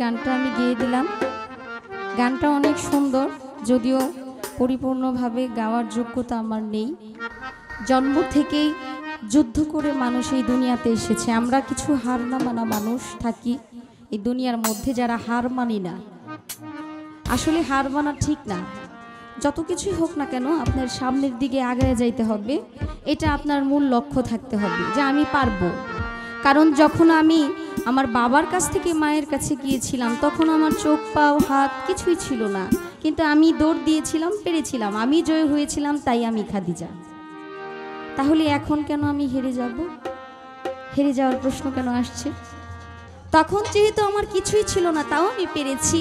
গানটা আমি গেয়ে দিলাম। গানটা অনেক সুন্দর, যদিও পরিপূর্ণভাবে গাওয়ার যোগ্যতা আমার নেই। জন্ম থেকেই যুদ্ধ করে মানুষ এই দুনিয়াতে এসেছে। আমরা কিছু হার না মানা মানুষ থাকি এই দুনিয়ার মধ্যে, যারা হার মানি না। আসলে হার মানা ঠিক না। যত কিছুই হোক না কেন, আপনার সামনের দিকে আগায় যাইতে হবে, এটা আপনার মূল লক্ষ্য থাকতে হবে যে আমি পারবো। কারণ যখন আমি আমার বাবার কাছ থেকে মায়ের কাছে গিয়েছিলাম, তখন আমার চোখ পাও হাত কিছুই ছিল না, কিন্তু আমি দৌড় দিয়েছিলাম, পেরেছিলাম, আমি জয় হয়েছিলাম, তাই আমি খাদিজা। তাহলে এখন কেন আমি হেরে যাব? হেরে যাওয়ার প্রশ্ন কেন আসছে? তখন যেহেতু আমার কিছুই ছিল না, তাও আমি পেরেছি।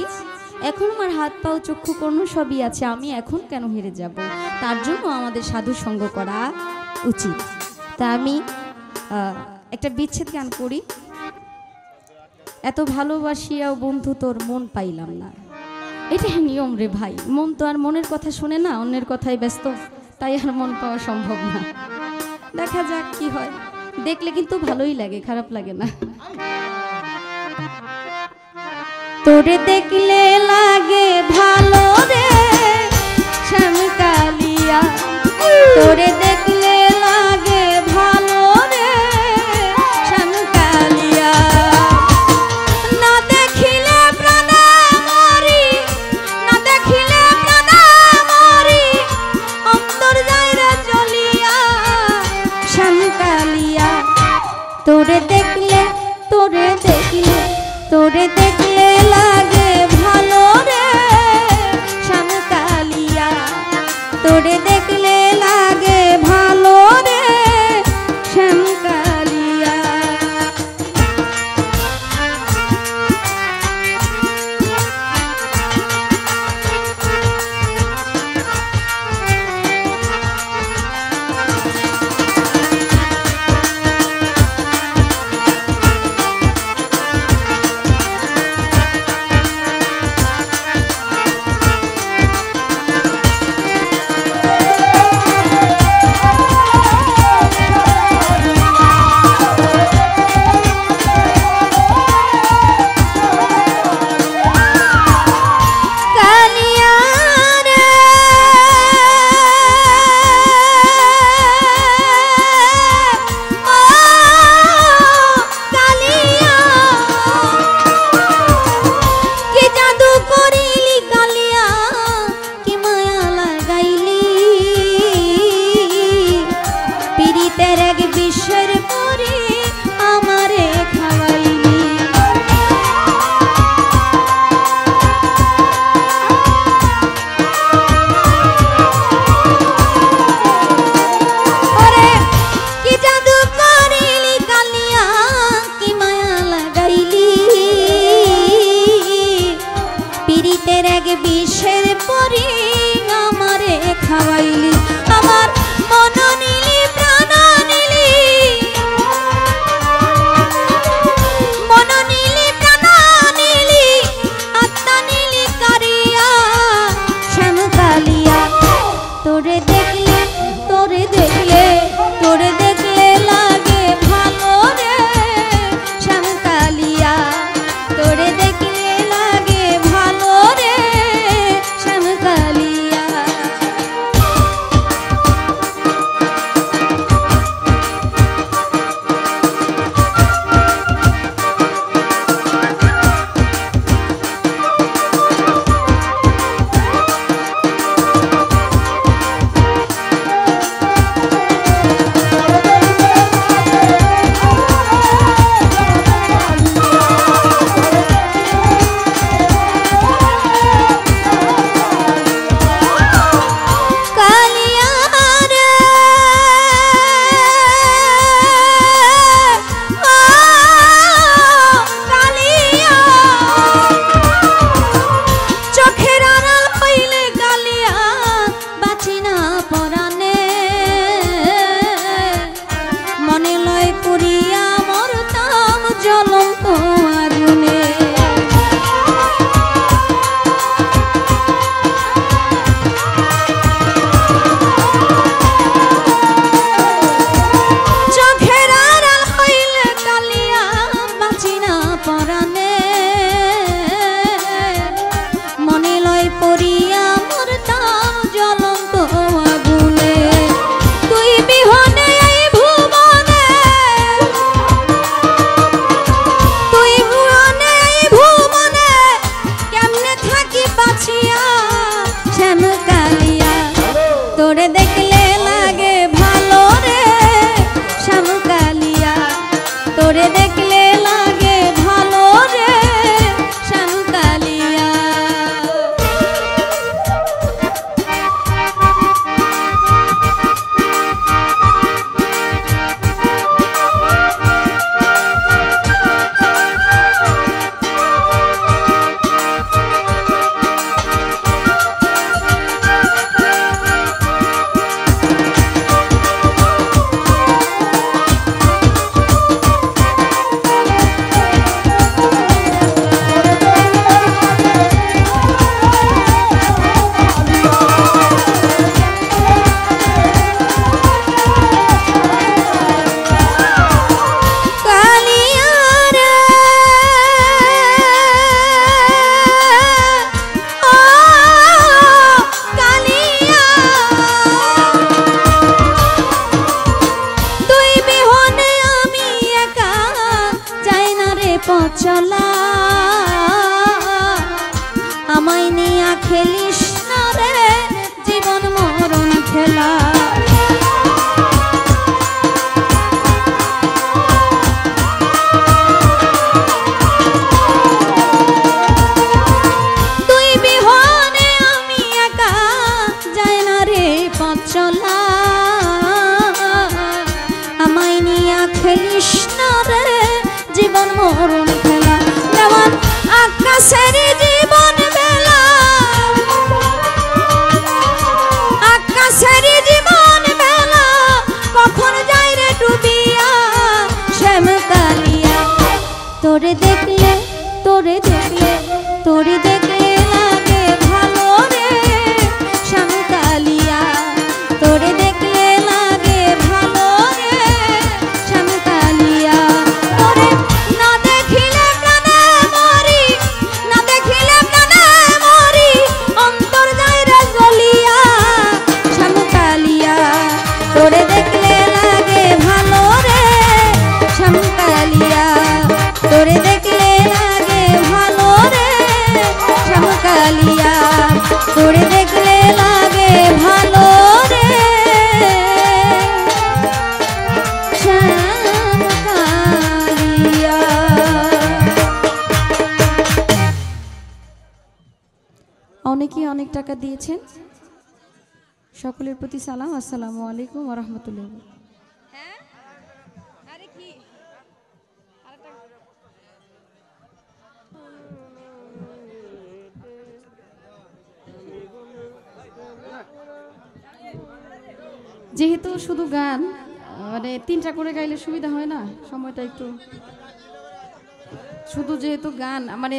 এখন আমার হাত পাও চক্ষু কর্ণ সবই আছে, আমি এখন কেন হেরে যাব? তার জন্য আমাদের সাধু সঙ্গ করা উচিত। তা আমি একটা বিচ্ছেদ গান করি। এত ভালোবাসিয়াও বন্ধু তোর মন পাইলাম না। এটাই নিয়ম রে ভাই, মন তো আর মনের কথা শুনে না, অন্যের কথায় ব্যস্ত, তাই আর মন পাওয়া সম্ভব না। দেখা যাক কি হয়। দেখলে কিন্তু ভালোই লাগে, খারাপ লাগে না। তোরে দেখলে লাগে ভালো রে শ্যামকালিয়া, তোরে দেখলে লাগে ভালো রে শ্যামকালিয়া। না দেখিলে প্রাণে মরি, না দেখিলে প্রাণে মরি, অন্তর যাইরা চলিয়া শ্যামকালিয়া। তোরে দেখলে, তোরে দেখলে, তোরে দেখলে লাগে ভালো রে শ্যামকালিয়া, তোরে দেখলে লাগে ভালো রে শ্যামকালিয়া। বিষের পরি আমারে খাওয়াইলি, আমার মন নিলি প্রাণ নিলি, মন নিলি প্রাণ নিলি, আত্মা নিলি কারিয়া শ্যামকালিয়া। তোরে দেখলে, তোরে দেখলে, তোরে দেখলে লাগে ভালো রে শ্যামকালিয়া, তোরে দেখলে লাগে ভালো রে শ্যামকালিয়া। অনেকেই অনেক টাকা দিয়েছেন। সকলের প্রতি সালাম, আসসালামু আলাইকুম ওয়া রাহমাতুল্লাহ। যেহেতু শুধু গান, মানে তিনটা করে গাইলে সুবিধা হয় না, সময়টা একটু, শুধু যেহেতু গান মানে